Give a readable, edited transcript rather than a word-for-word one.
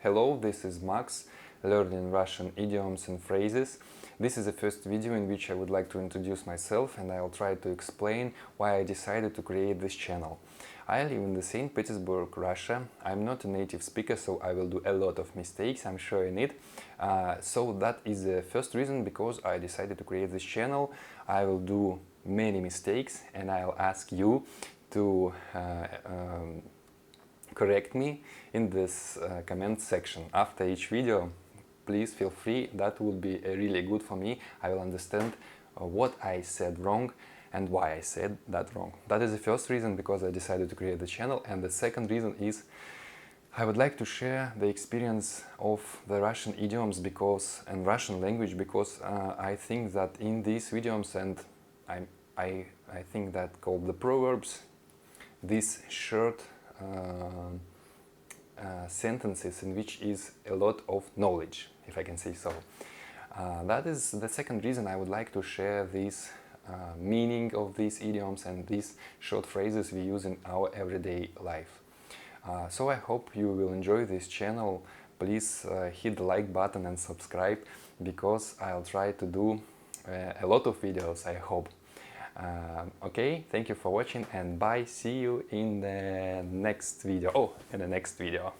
Hello, this is Max, learning Russian idioms and phrases. This is the first video in which I would like to introduce myself, and I'll try to explain why I decided to create this channel. I live in the St. Petersburg, Russia. I'm not a native speaker, so I will do a lot of mistakes, I'm sure in it. So that is the first reason because I decided to create this channel. I will do many mistakes and I'll ask you to correct me in this comment section after each video. Please feel free, that would be really good for me. I will understand what I said wrong and why I said that wrong. That is the first reason because I decided to create the channel, and the second reason is I would like to share the experience of the Russian idioms and Russian language because I think that in these idioms, and I think that called the proverbs, these short sentences in which is a lot of knowledge, if I can say so. That is the second reason I would like to share this meaning of these idioms and these short phrases we use in our everyday life. So I hope you will enjoy this channel. Please hit the like button and subscribe because I'll try to do a lot of videos, I hope. Okay, thank you for watching and bye. See you in the next video. In the next video.